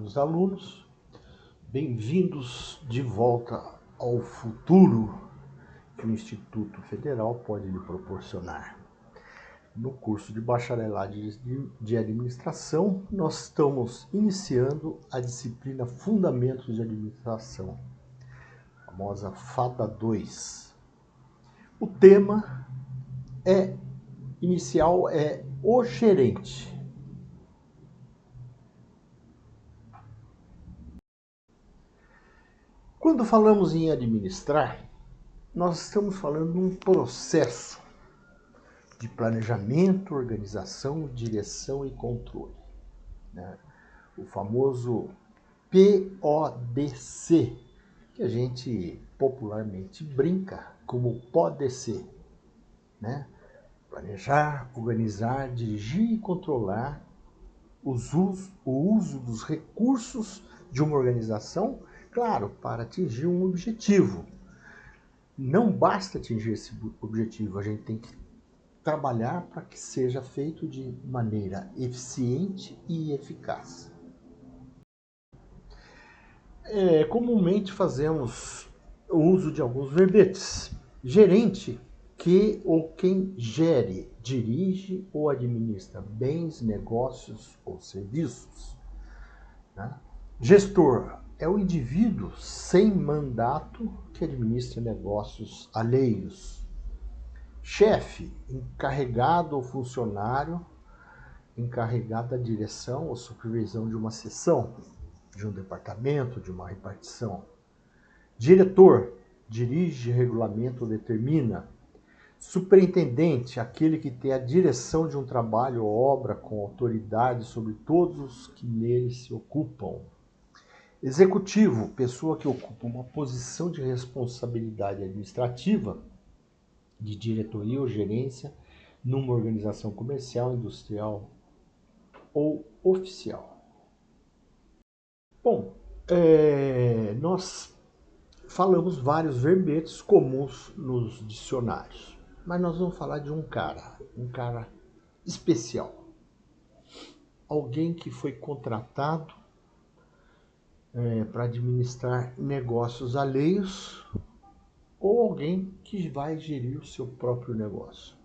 Os alunos, bem-vindos de volta ao futuro que o Instituto Federal pode lhe proporcionar. No curso de Bacharelado de Administração, nós estamos iniciando a disciplina Fundamentos de Administração, a famosa FADA 2. O tema inicial é o gerente. Quando falamos em administrar, nós estamos falando de um processo de planejamento, organização, direção e controle, né? O famoso PODC, que a gente popularmente brinca como pode ser, né? Planejar, organizar, dirigir e controlar o uso dos recursos de uma organização, claro, para atingir um objetivo. Não basta atingir esse objetivo, a gente tem que trabalhar para que seja feito de maneira eficiente e eficaz. Comumente fazemos o uso de alguns verbetes. Gerente, que ou quem gere, dirige ou administra bens, negócios ou serviços, né? Gestor é o indivíduo sem mandato que administra negócios alheios. Chefe, encarregado ou funcionário encarregado da direção ou supervisão de uma seção, de um departamento, de uma repartição. Diretor, dirige, regulamenta ou determina. Superintendente, aquele que tem a direção de um trabalho ou obra com autoridade sobre todos os que nele se ocupam. Executivo, pessoa que ocupa uma posição de responsabilidade administrativa, de diretoria ou gerência, numa organização comercial, industrial ou oficial. Bom, nós falamos vários verbetes comuns nos dicionários, mas nós vamos falar de um cara especial. Alguém que foi contratado para administrar negócios alheios ou alguém que vai gerir o seu próprio negócio.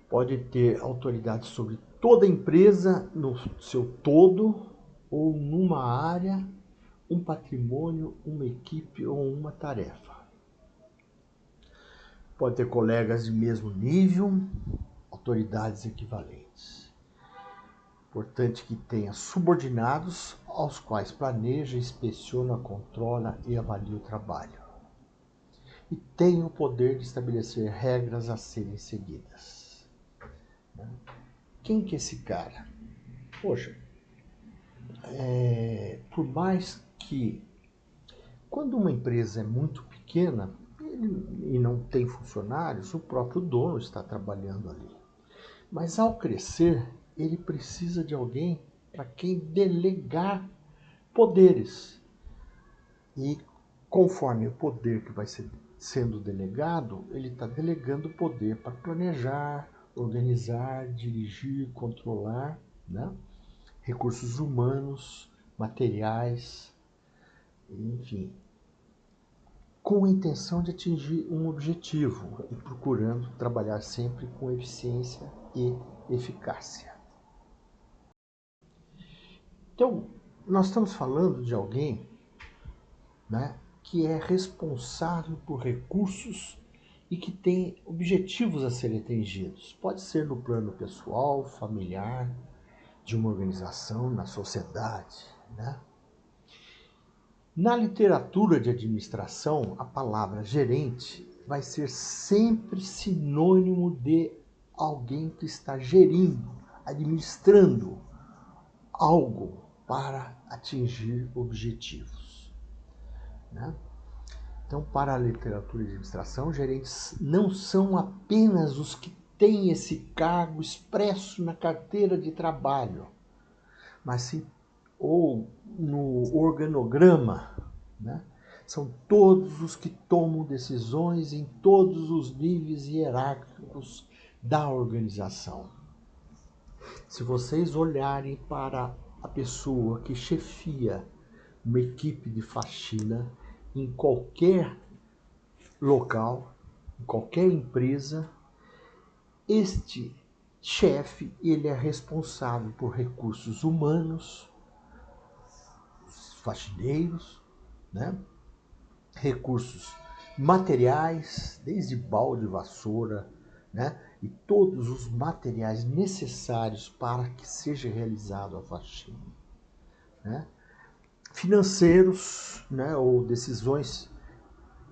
Pode ter autoridade sobre toda a empresa no seu todo ou numa área, um patrimônio, uma equipe ou uma tarefa. Pode ter colegas de mesmo nível, autoridades equivalentes. Importante que tenha subordinados aos quais planeja, inspeciona, controla e avalia o trabalho. E tem o poder de estabelecer regras a serem seguidas. Quem que é esse cara? Poxa, por mais que quando uma empresa é muito pequena e não tem funcionários, o próprio dono está trabalhando ali. Mas ao crescer, ele precisa de alguém para quem delegar poderes. E conforme o poder que vai sendo delegado, ele está delegando poder para planejar, organizar, dirigir, controlar, né? Recursos humanos, materiais, enfim, com a intenção de atingir um objetivo e procurando trabalhar sempre com eficiência e eficácia. Então, nós estamos falando de alguém, né, que é responsável por recursos e que tem objetivos a serem atingidos. Pode ser no plano pessoal, familiar, de uma organização, na sociedade, né? Na literatura de administração, a palavra gerente vai ser sempre sinônimo de alguém que está gerindo, administrando algo para atingir objetivos, né? Então, para a literatura de administração, gerentes não são apenas os que têm esse cargo expresso na carteira de trabalho, mas sim ou no organograma, né? São todos os que tomam decisões em todos os níveis hierárquicos da organização. Se vocês olharem para a pessoa que chefia uma equipe de faxina em qualquer local, em qualquer empresa, este chefe, ele é responsável por recursos humanos, faxineiros, né? Recursos materiais, desde balde, vassoura, né? E todos os materiais necessários para que seja realizado a faxina, né? Financeiros, né? Ou decisões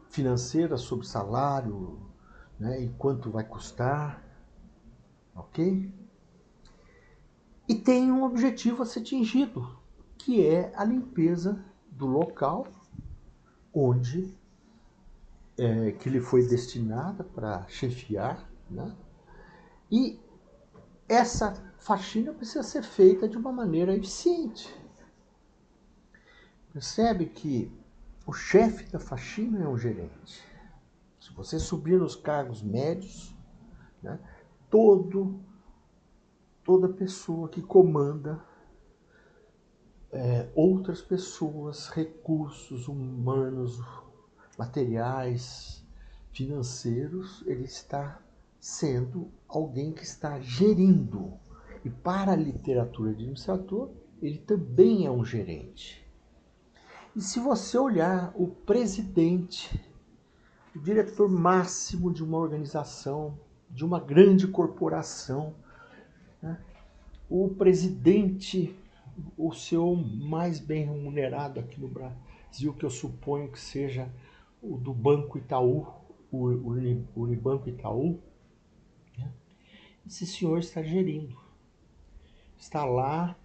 financeiras sobre salário, né? E quanto vai custar, ok? E tem um objetivo a ser atingido, que é a limpeza do local onde que lhe foi destinada para chefiar, né? E essa faxina precisa ser feita de uma maneira eficiente. Percebe que o chefe da faxina é um gerente. Se você subir nos cargos médios, né, toda pessoa que comanda outras pessoas, recursos humanos, materiais, financeiros, ele está sendo alguém que está gerindo. E para a literatura de administrador, ele também é um gerente. E se você olhar o presidente, o diretor máximo de uma organização, de uma grande corporação, né? O presidente, o seu mais bem remunerado aqui no Brasil, que eu suponho que seja o do Banco Itaú, o Unibanco Itaú, né? Esse senhor está gerindo, está lá,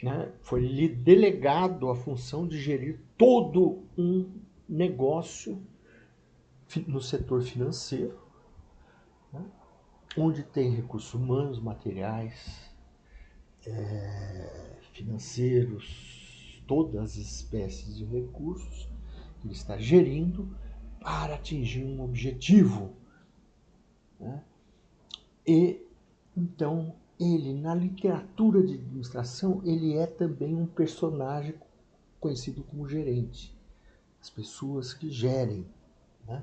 né? Foi-lhe delegado a função de gerir todo um negócio no setor financeiro, né? Onde tem recursos humanos, materiais, financeiros, todas as espécies de recursos que ele está gerindo para atingir um objetivo, né? E então ele, na literatura de administração, ele é também um personagem conhecido como gerente, as pessoas que gerem, né?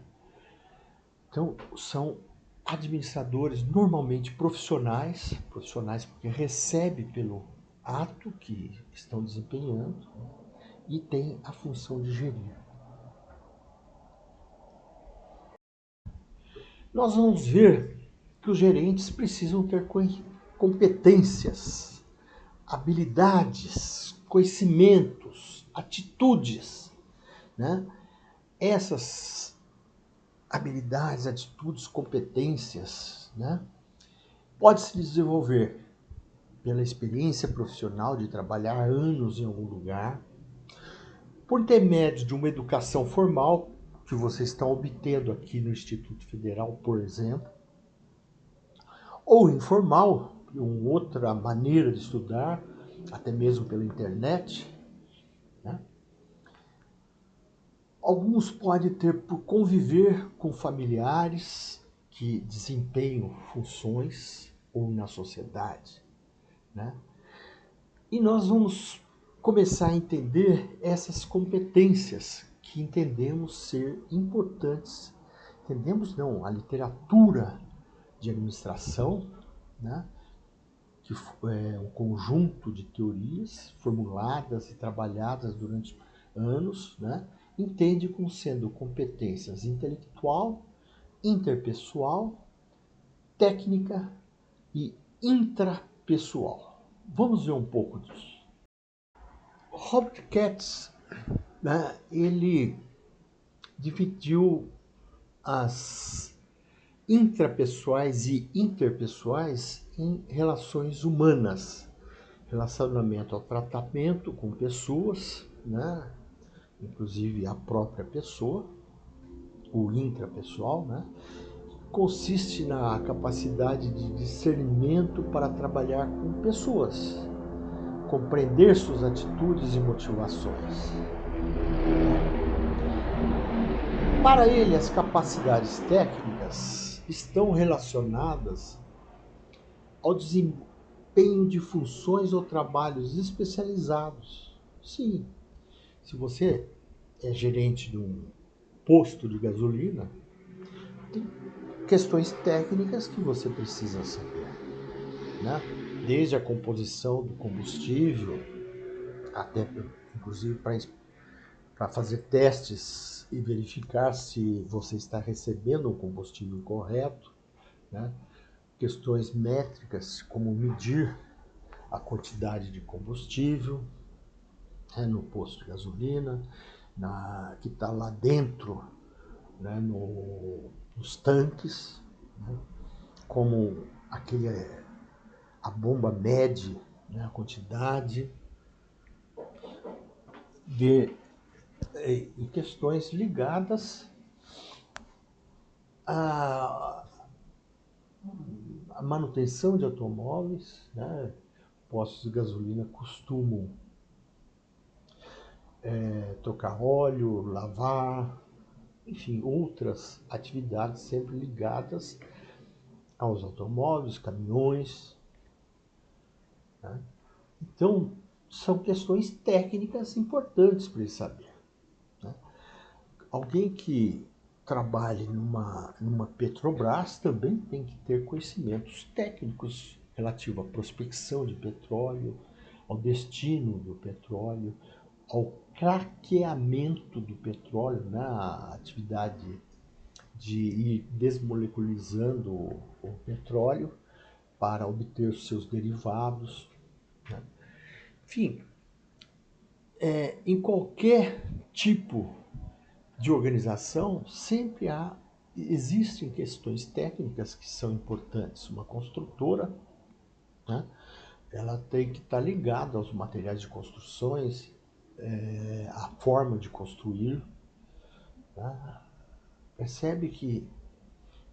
Então são administradores normalmente profissionais porque recebe pelo ato que estão desempenhando, né? E tem a função de gerir. Nós vamos ver que os gerentes precisam ter competências, habilidades, conhecimentos, atitudes, né? Essas habilidades, atitudes, competências, né? Pode se desenvolver pela experiência profissional de trabalhar anos em algum lugar, por intermédio de uma educação formal que vocês estão obtendo aqui no Instituto Federal, por exemplo, ou informal, uma outra maneira de estudar, até mesmo pela internet, né? Alguns podem ter por conviver com familiares que desempenham funções ou na sociedade, né? E nós vamos começar a entender essas competências que entendemos ser importantes. Entendemos não, a literatura de administração, né? Que é um conjunto de teorias formuladas e trabalhadas durante anos, né? Entende como sendo competências intelectual, interpessoal, técnica e intrapessoal. Vamos ver um pouco disso. Robert Katz, né, ele dividiu as intrapessoais e interpessoais em relações humanas, relacionamento ao tratamento com pessoas, né, inclusive a própria pessoa, o intrapessoal, né, consiste na capacidade de discernimento para trabalhar com pessoas, compreender suas atitudes e motivações. Para ele, as capacidades técnicas estão relacionadas ao desempenho de funções ou trabalhos especializados. Sim, se você é gerente de um posto de gasolina, tem questões técnicas que você precisa saber, né? Desde a composição do combustível, até inclusive para fazer testes e verificar se você está recebendo o combustível correto, né? Questões métricas, como medir a quantidade de combustível, né, no posto de gasolina, que está lá dentro, né, nos tanques, né, como a bomba mede, né, a quantidade, em questões ligadas à, à manutenção de automóveis, né? Postos de gasolina costumam trocar óleo, lavar, enfim, outras atividades sempre ligadas aos automóveis, caminhões, né? Então, são questões técnicas importantes para ele saber, né? Alguém que trabalhe numa Petrobras também tem que ter conhecimentos técnicos relativos à prospecção de petróleo, ao destino do petróleo, ao craqueamento do petróleo, né? A atividade de ir desmoleculizando o petróleo para obter os seus derivados, né? Enfim, em qualquer tipo de organização sempre existem questões técnicas que são importantes. Uma construtora, né, ela tem que estar ligada aos materiais de construções, à forma de construir, né? Percebe que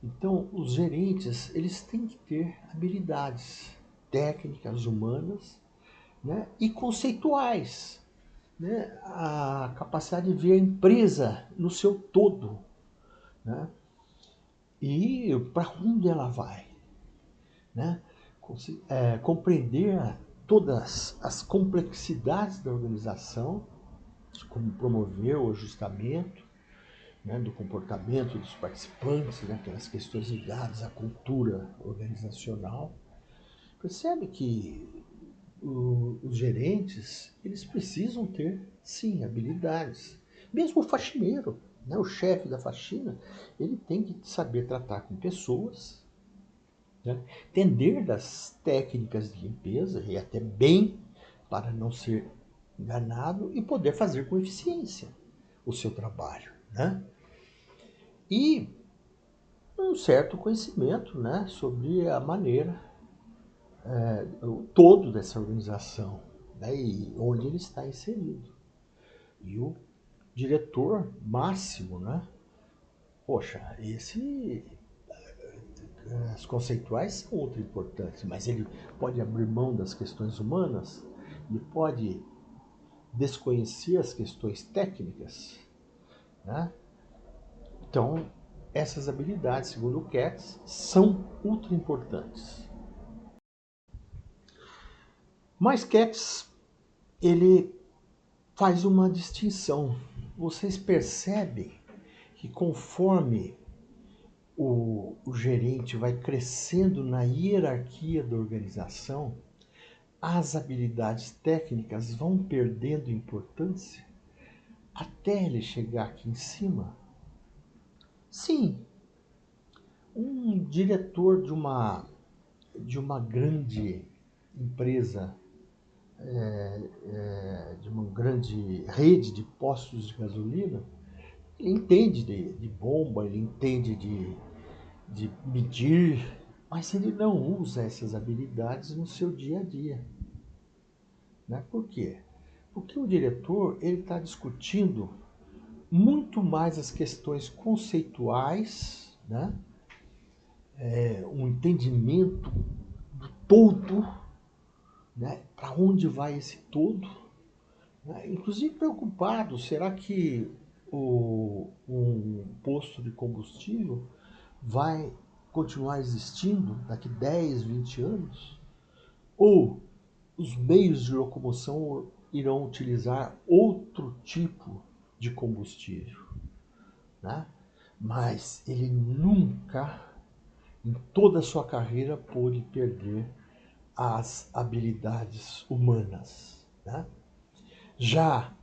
então os gerentes eles têm que ter habilidades técnicas, humanas, né, e conceituais, né, a capacidade de ver a empresa no seu todo, né, e para onde ela vai, né, compreender todas as complexidades da organização, como promover o ajustamento, né, do comportamento dos participantes, né, aquelas questões ligadas à cultura organizacional. Percebe que os gerentes, eles precisam ter, sim, habilidades. Mesmo o faxineiro, né, o chefe da faxina, ele tem que saber tratar com pessoas, né, entender das técnicas de limpeza e até bem para não ser enganado e poder fazer com eficiência o seu trabalho, né? E um certo conhecimento, né, sobre a maneira, o todo dessa organização, né, e onde ele está inserido. E o diretor máximo, né, poxa, as conceituais são ultra importantes, mas ele pode abrir mão das questões humanas, ele pode desconhecer as questões técnicas, né? Então, essas habilidades, segundo o Katz, são ultra importantes. Mas Katz, ele faz uma distinção. Vocês percebem que conforme o gerente vai crescendo na hierarquia da organização, as habilidades técnicas vão perdendo importância até ele chegar aqui em cima? Sim, um diretor de uma grande empresa, de uma grande rede de postos de gasolina, ele entende de bomba, ele entende de medir, mas ele não usa essas habilidades no seu dia a dia, né? Por quê? Porque o diretor ele está discutindo muito mais as questões conceituais, né? Um entendimento do todo, né? Para onde vai esse todo, né? Inclusive preocupado, será que um posto de combustível vai continuar existindo daqui 10, 20 anos? ou os meios de locomoção irão utilizar outro tipo de combustível, né? Mas ele nunca, em toda a sua carreira, pôde perder as habilidades humanas, né? Já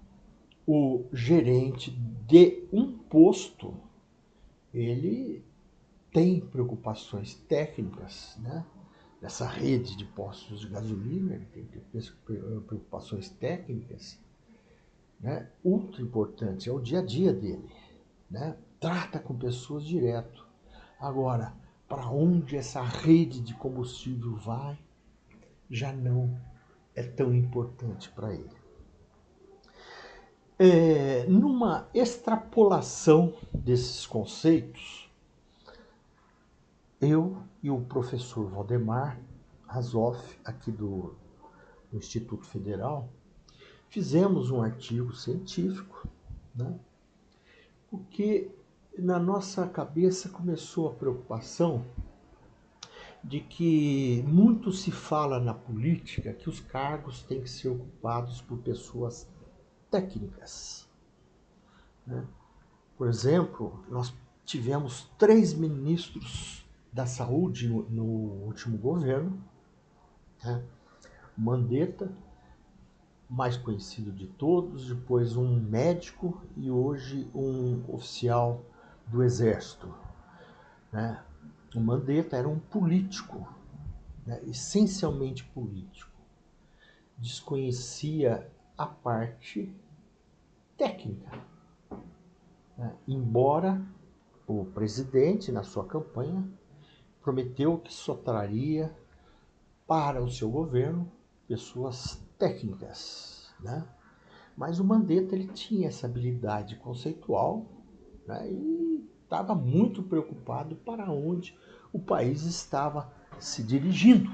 o gerente de um posto, ele tem preocupações técnicas, né? Nessa rede de postos de gasolina, ele tem preocupações técnicas, né? Ultra importante, é o dia a dia dele, né? Trata com pessoas direto. Agora, para onde essa rede de combustível vai, já não é tão importante para ele. Numa extrapolação desses conceitos, eu e o professor Valdemar Razoff, aqui do Instituto Federal, fizemos um artigo científico, né? Porque na nossa cabeça começou a preocupação de que muito se fala na política que os cargos têm que ser ocupados por pessoas técnicas, né? Por exemplo, nós tivemos 3 ministros da saúde no último governo, né? Mandetta, mais conhecido de todos, depois um médico e hoje um oficial do exército, né? O Mandetta era um político, né? Essencialmente político. Desconhecia a parte técnica, né? Embora o presidente, na sua campanha, prometeu que só traria para o seu governo pessoas técnicas, né? Mas o Mandetta ele tinha essa habilidade conceitual, né? E estava muito preocupado para onde o país estava se dirigindo,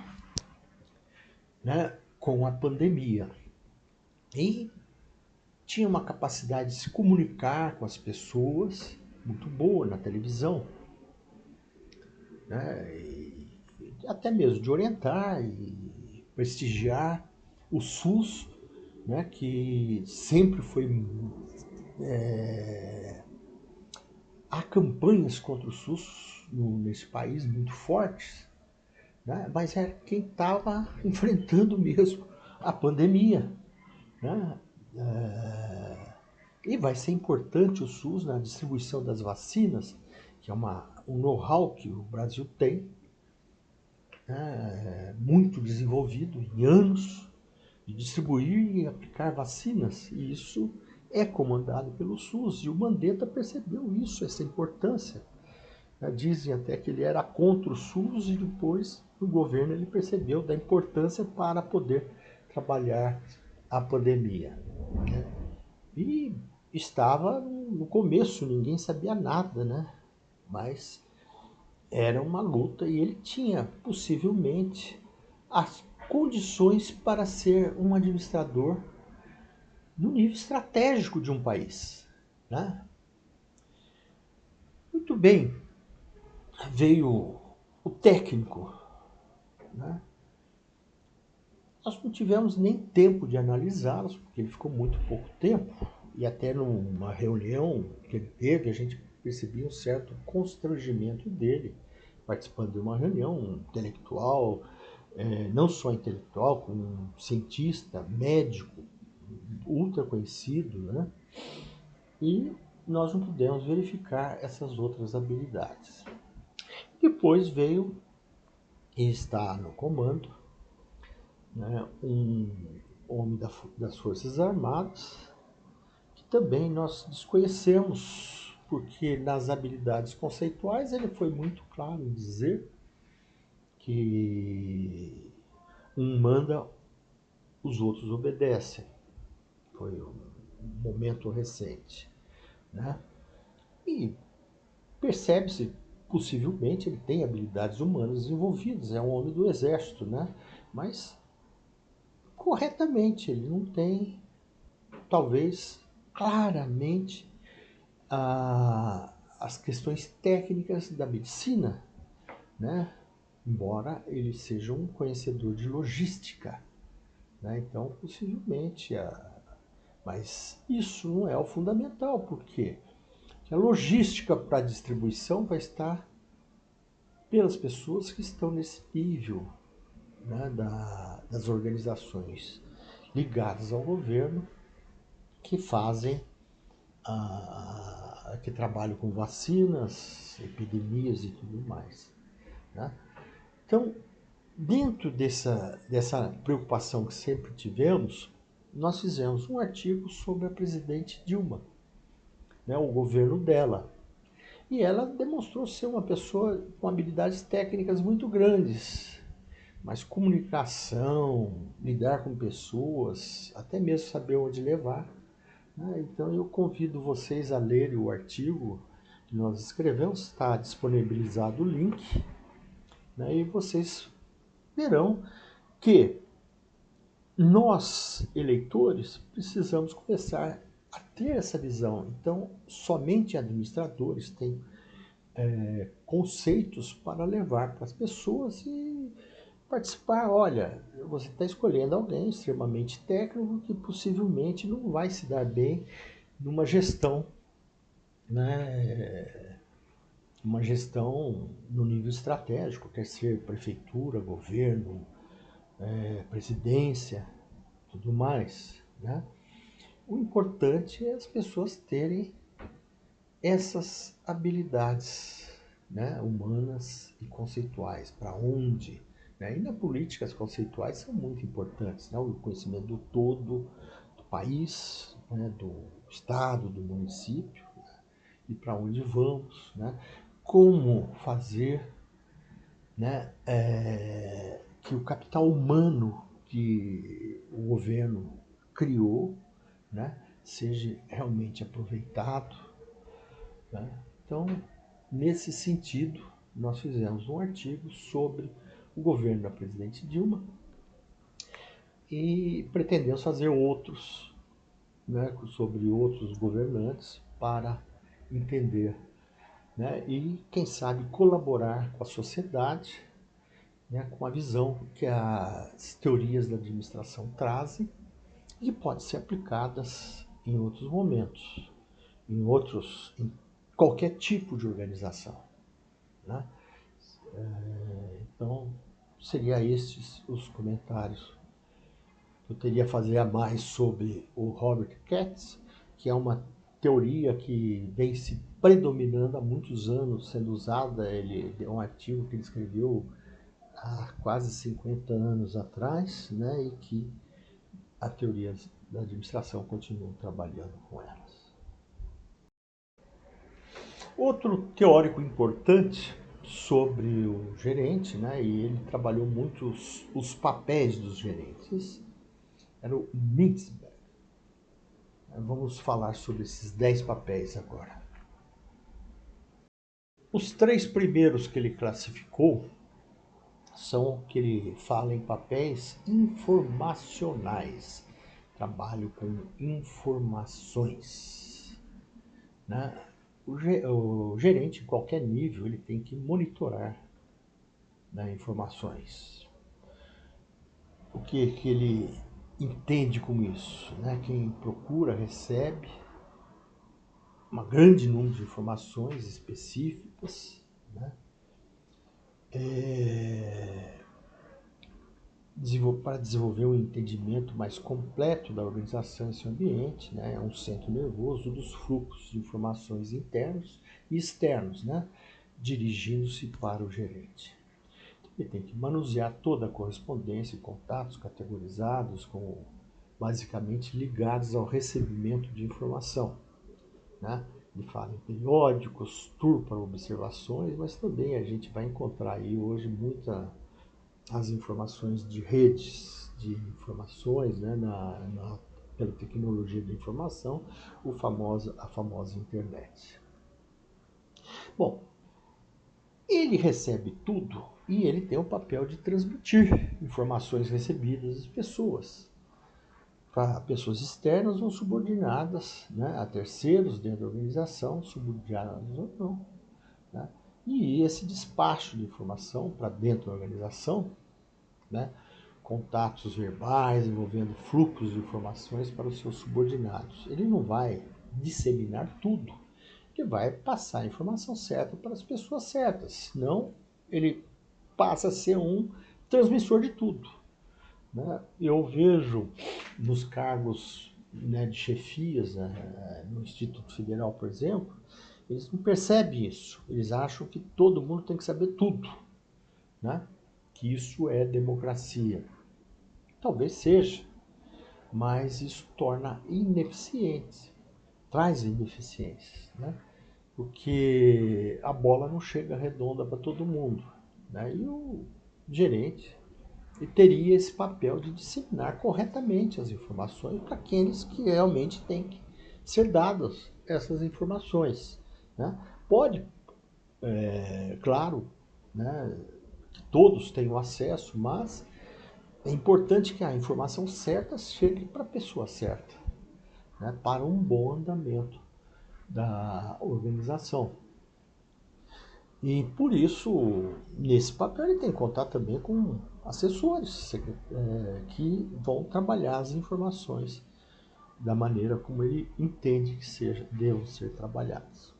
né? Com a pandemia. E tinha uma capacidade de se comunicar com as pessoas muito boa na televisão, né? E até mesmo de orientar e prestigiar o SUS, né? Que sempre foi há campanhas contra o SUS nesse país muito fortes, né? Mas é quem estava enfrentando mesmo a pandemia, né? E vai ser importante o SUS na distribuição das vacinas, que é um know-how que o Brasil tem, né? Muito desenvolvido em anos de distribuir e aplicar vacinas, e isso é comandado pelo SUS, e o Mandetta percebeu isso, essa importância. Dizem até que ele era contra o SUS e depois, no governo, ele percebeu da importância para poder trabalhar a pandemia, né? E estava no começo, ninguém sabia nada, né? Mas era uma luta e ele tinha, possivelmente, as condições para ser um administrador no nível estratégico de um país, né? Muito bem, veio o técnico, né? Nós não tivemos nem tempo de analisá-los, porque ele ficou muito pouco tempo, e até numa reunião que ele teve, a gente percebia um certo constrangimento dele, participando de uma reunião intelectual, não só intelectual, como um cientista, médico, ultra conhecido, né? E nós não pudemos verificar essas outras habilidades. Depois veio e está no comando, né, um homem das Forças Armadas, que também nós desconhecemos, porque nas habilidades conceituais ele foi muito claro em dizer que um manda, os outros obedecem. Foi um momento recente, né? E percebe-se, possivelmente, ele tem habilidades humanas desenvolvidas, é um homem do exército, né? Mas corretamente, ele não tem, talvez, claramente as questões técnicas da medicina, né? embora ele seja um conhecedor de logística, né? Então, possivelmente, mas isso não é o fundamental, porque a logística para a distribuição vai estar pelas pessoas que estão nesse nível, né, das organizações ligadas ao governo que fazem, que trabalham com vacinas, epidemias e tudo mais, né? Então, dentro dessa preocupação que sempre tivemos, nós fizemos um artigo sobre a presidente Dilma, né, o governo dela. E ela demonstrou ser uma pessoa com habilidades técnicas muito grandes, mas comunicação, lidar com pessoas, até mesmo saber onde levar, né? Então eu convido vocês a lerem o artigo que nós escrevemos, está disponibilizado o link, né? E vocês verão que nós, eleitores, precisamos começar a ter essa visão. Então, somente administradores têm conceitos para levar para as pessoas e participar. Olha, você está escolhendo alguém extremamente técnico que possivelmente não vai se dar bem numa gestão, né? Uma gestão no nível estratégico, quer ser prefeitura, governo, presidência, tudo mais, né? O importante é as pessoas terem essas habilidades, né, humanas e conceituais, para onde, né? E na política as conceituais são muito importantes, né? O conhecimento do todo, do país, né, do estado, do município, né? E para onde vamos, né? Como fazer, né, que o capital humano que o governo criou, né, seja realmente aproveitado, né? Então, nesse sentido, nós fizemos um artigo sobre o governo da presidente Dilma e pretendemos fazer outros, né, sobre outros governantes para entender, né, e, quem sabe, colaborar com a sociedade, né, com a visão que as teorias da administração trazem e podem ser aplicadas em outros momentos, em qualquer tipo de organização, né? Então, seria estes os comentários que eu teria a fazer a mais sobre o Robert Katz, que é uma teoria que vem se predominando há muitos anos, sendo usada. Ele é um artigo que ele escreveu há quase 50 anos atrás, né, e que a teoria da administração continua trabalhando com elas. Outro teórico importante sobre o gerente, né, e ele trabalhou muito os papéis dos gerentes, era o Mintzberg. Vamos falar sobre esses 10 papéis agora. Os 3 primeiros que ele classificou são que ele fala em papéis informacionais. Trabalho com informações, né? O gerente, em qualquer nível, ele tem que monitorar, né, informações. O que ele entende com isso, né? Quem procura recebe um grande número de informações específicas, né? Para desenvolver um entendimento mais completo da organização e seu ambiente, né? É um centro nervoso dos fluxos de informações internos e externos, né, dirigindo-se para o gerente. Ele tem que manusear toda a correspondência e contatos categorizados como basicamente ligados ao recebimento de informação, né? Ele fala em periódicos, tour para observações, mas também a gente vai encontrar aí hoje muita as informações de redes de informações, né, pela tecnologia da informação, a famosa internet. Bom, ele recebe tudo e ele tem o papel de transmitir informações recebidas às pessoas, para pessoas externas ou subordinadas, né, a terceiros dentro da organização, subordinadas ou não, né? E esse despacho de informação para dentro da organização, né, contatos verbais envolvendo fluxos de informações para os seus subordinados. Ele não vai disseminar tudo, ele vai passar a informação certa para as pessoas certas, senão ele passa a ser um transmissor de tudo. Né? Eu vejo nos cargos, né, de chefias, né, no Instituto Federal, por exemplo, eles não percebem isso. Eles acham que todo mundo tem que saber tudo, né? Que isso é democracia. Talvez seja, mas isso torna ineficiente, traz ineficiências, né? Porque a bola não chega redonda para todo mundo, né? E o gerente teria esse papel de disseminar corretamente as informações para aqueles que realmente têm que ser dadas essas informações, né? Pode, claro, né, que todos tenham acesso, mas é importante que a informação certa chegue para a pessoa certa, né, para um bom andamento da organização. E por isso, nesse papel, ele tem que contar também com assessores que vão trabalhar as informações da maneira como ele entende que devam ser trabalhadas.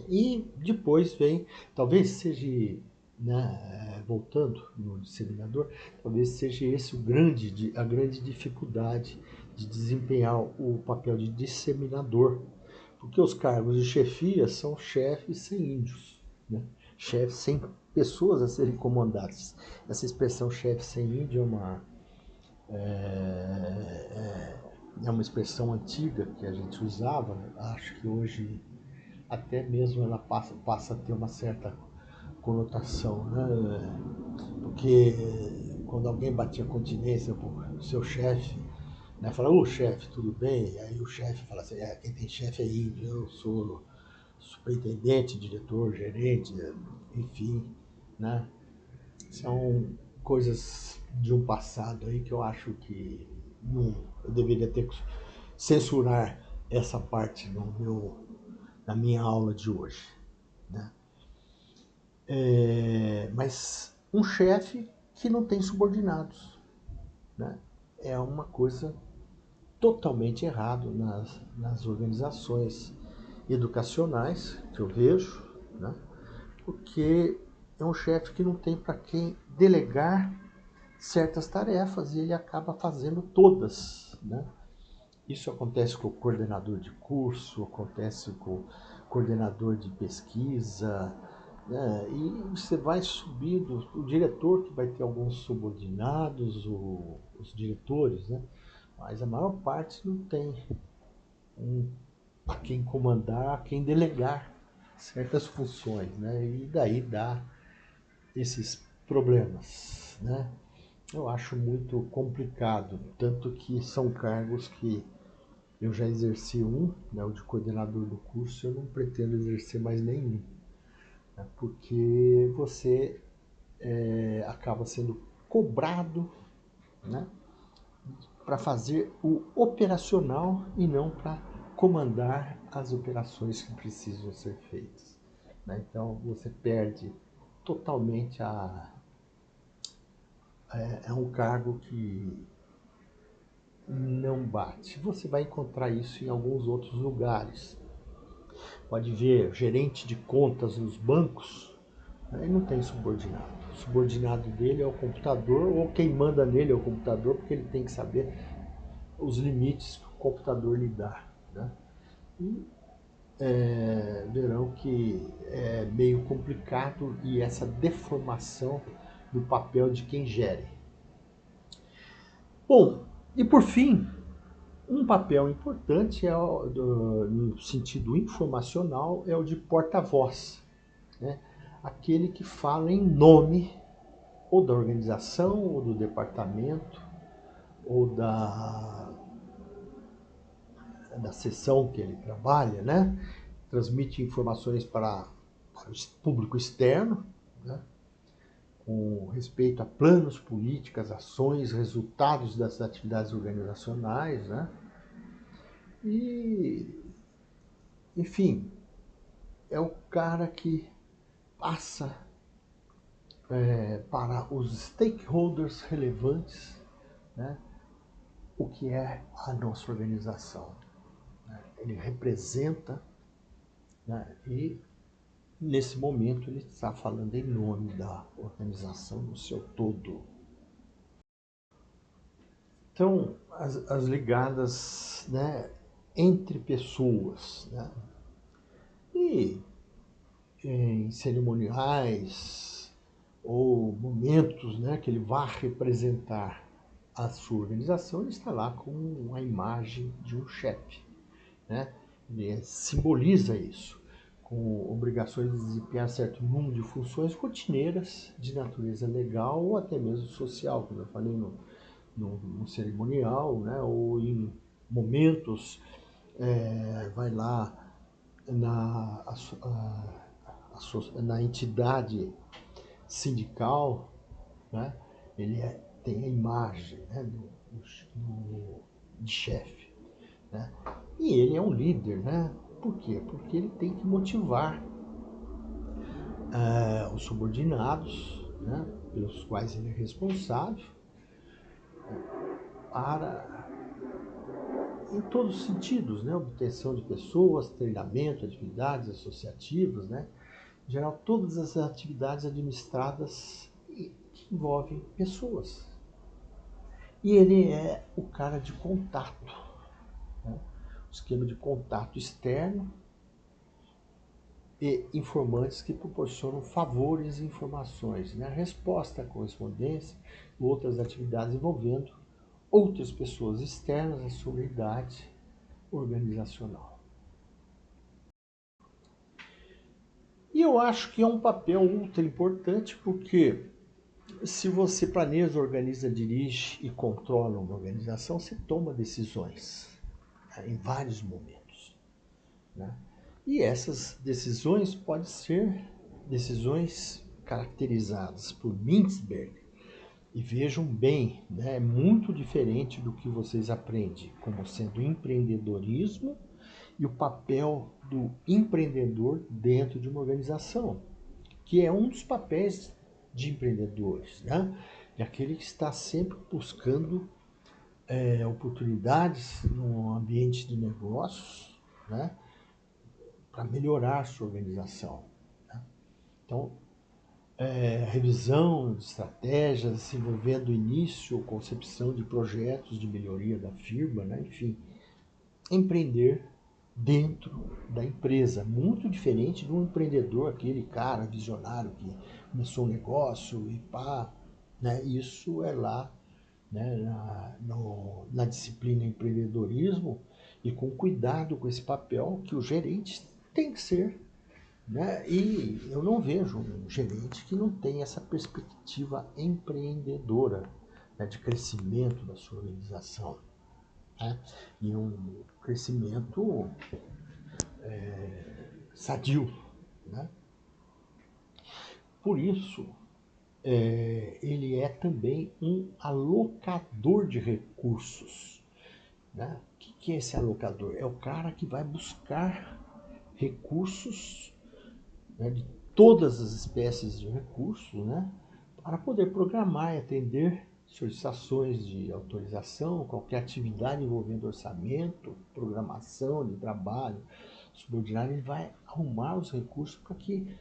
E depois vem, talvez seja, né, voltando no disseminador, talvez seja esse a grande dificuldade de desempenhar o papel de disseminador, porque os cargos de chefia são chefes sem índios, né? Chefes sem pessoas a serem comandadas. Essa expressão chefe sem índio é uma expressão antiga que a gente usava, acho que hoje até mesmo ela passa a ter uma certa conotação, né? Porque quando alguém batia continência pro seu chefe, né, fala, ô chefe, tudo bem? E aí o chefe fala assim, quem tem chefe é índio, eu sou superintendente, diretor, gerente, enfim, né? São coisas de um passado aí que eu acho que não, eu deveria ter que censurar essa parte na minha aula de hoje, né? Mas um chefe que não tem subordinados, né? É uma coisa totalmente errada nas organizações educacionais que eu vejo, né? Porque é um chefe que não tem para quem delegar certas tarefas e ele acaba fazendo todas, né? Isso acontece com o coordenador de curso, acontece com o coordenador de pesquisa, né? E você vai subindo, o diretor que vai ter alguns subordinados, os diretores, né? Mas a maior parte não tem a quem comandar, a quem delegar certas funções, né? E daí dá esses problemas, né? Eu acho muito complicado, tanto que são cargos que eu já exerci né, o de coordenador do curso, eu não pretendo exercer mais nenhum, né, porque você acaba sendo cobrado, né, para fazer o operacional e não para comandar as operações que precisam ser feitas, né? Então você perde totalmente é um cargo que não bate. Você vai encontrar isso em alguns outros lugares. Pode ver gerente de contas nos bancos, né, ele não tem subordinado. O subordinado dele é o computador, ou quem manda nele é o computador, porque ele tem que saber os limites que o computador lhe dá, né? E verão que é meio complicado e essa deformação do papel de quem gere. Bom, e por fim, um papel importante no sentido informacional é o de porta-voz, né? Aquele que fala em nome ou da organização, ou do departamento, ou da seção que ele trabalha, né? Transmite informações para o público externo, né? Com respeito a planos, políticas, ações, resultados das atividades organizacionais, né? E, enfim, é o cara que passa para os stakeholders relevantes, né, o que é a nossa organização. Né? Ele representa, né, e nesse momento ele está falando em nome da organização no seu todo. Então, as ligadas, né, entre pessoas, né, e em cerimoniais ou momentos, né, que ele vá representar a sua organização, ele está lá com a imagem de um chefe, né? Ele simboliza isso, com obrigações de desempenhar certo número de funções rotineiras de natureza legal ou até mesmo social, como eu falei no cerimonial, né? Ou em momentos, vai lá na, na entidade sindical, né? Ele tem a imagem, né, de chefe, né? E ele é um líder, né? Por quê? Porque ele tem que motivar os subordinados, né, pelos quais ele é responsável, para, em todos os sentidos, né, obtenção de pessoas, treinamento, atividades associativas, né, em geral, todas as atividades administradas que envolvem pessoas. E ele é o cara de contato, né, o esquema de contato externo e informantes que proporcionam favores e informações, né, resposta à correspondência e outras atividades envolvendo outras pessoas externas à sua unidade organizacional. E eu acho que é um papel ultra importante porque se você planeja, organiza, dirige e controla uma organização, você toma decisões, né, em vários momentos, né? E essas decisões podem ser decisões caracterizadas por Mintzberg. E vejam bem, né, é muito diferente do que vocês aprendem como sendo empreendedorismo e o papel do empreendedor dentro de uma organização, que é um dos papéis de empreendedores, né? É aquele que está sempre buscando oportunidades no ambiente de negócios, né, para melhorar sua organização, né? Então, revisão de estratégias envolvendo início ou concepção de projetos de melhoria da firma, né? Enfim, empreender dentro da empresa, muito diferente de um empreendedor, aquele cara visionário que começou um negócio e pá, né? Isso é lá, né, na disciplina empreendedorismo e com cuidado com esse papel que o gerente tem que ser, né? E eu não vejo um gerente que não tem essa perspectiva empreendedora, né, de crescimento da sua organização, né? E um crescimento sadio, né? Por isso, ele é também um alocador de recursos, né? O que é esse alocador? É o cara que vai buscar recursos, né, de todas as espécies de recursos, né, para poder programar e atender solicitações de autorização, qualquer atividade envolvendo orçamento, programação de trabalho subordinado, ele vai arrumar os recursos para que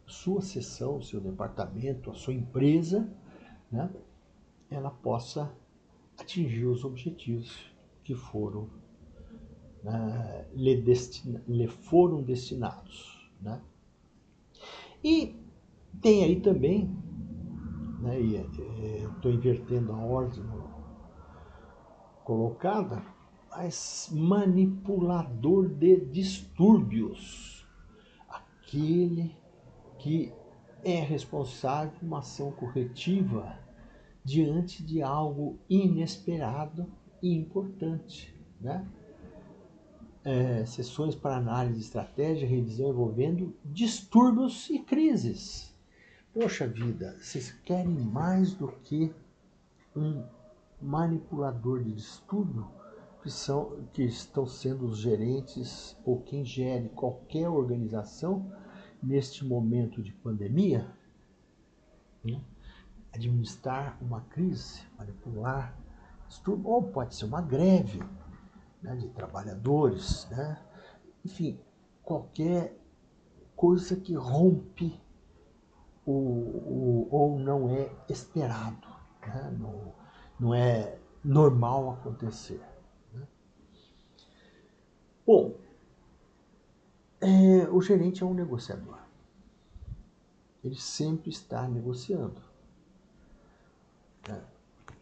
sua seção, o seu departamento, a sua empresa, né, ela possa atingir os objetivos que foram, lhe foram destinados, né? E tem aí também, né, eu estou invertendo a ordem colocada, mas manipulador de distúrbios, aquele que é responsável por uma ação corretiva diante de algo inesperado e importante, né? Sessões para análise de estratégia e revisão envolvendo distúrbios e crises. Poxa vida, vocês querem mais do que um manipulador de distúrbio, que estão sendo os gerentes ou quem gere qualquer organização neste momento de pandemia, né? Administrar uma crise, manipular, ou pode ser uma greve, né, de trabalhadores, né? Enfim, qualquer coisa que rompe ou não é esperado, né? Não é normal acontecer. Né? Bom, o gerente é um negociador. Ele sempre está negociando. Né?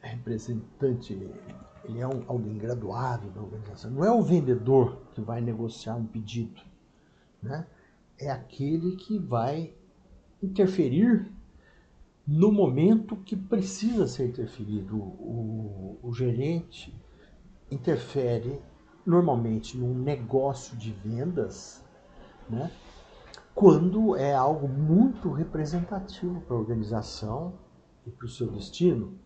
É representante, ele é alguém graduado da organização. Não é o vendedor que vai negociar um pedido. Né? É aquele que vai interferir no momento que precisa ser interferido. O gerente interfere normalmente num negócio de vendas, né? Quando é algo muito representativo para a organização e para o seu destino,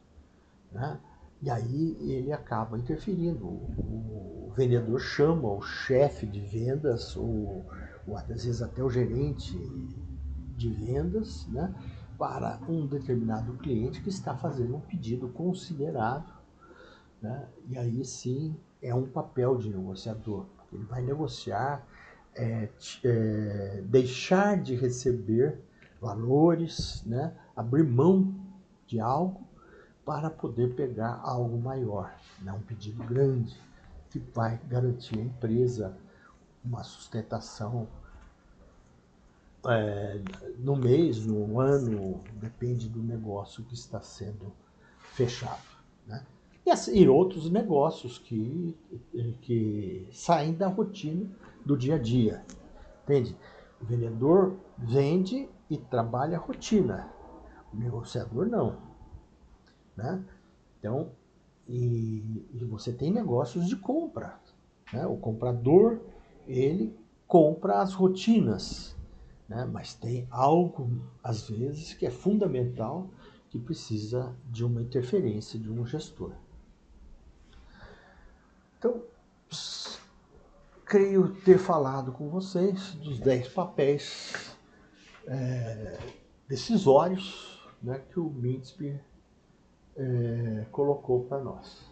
né? E aí ele acaba interferindo. O vendedor chama o chefe de vendas, ou às vezes até o gerente de vendas, né? Para um determinado cliente que está fazendo um pedido considerável, né? E aí sim é um papel de negociador. Ele vai negociar, deixar de receber valores, né? Abrir mão de algo para poder pegar algo maior, né? Um pedido grande que vai garantir à empresa uma sustentação no mês, no ano, depende do negócio que está sendo fechado. Né? E outros negócios que saem da rotina do dia a dia. Entende? O vendedor vende e trabalha a rotina. O negociador não. Né? Então, e você tem negócios de compra. Né? O comprador, ele compra as rotinas. Né? Mas tem algo, às vezes, que é fundamental, que precisa de uma interferência de um gestor. Então, creio ter falado com vocês dos 10 papéis decisórios, né, que o Mintzberg colocou para nós.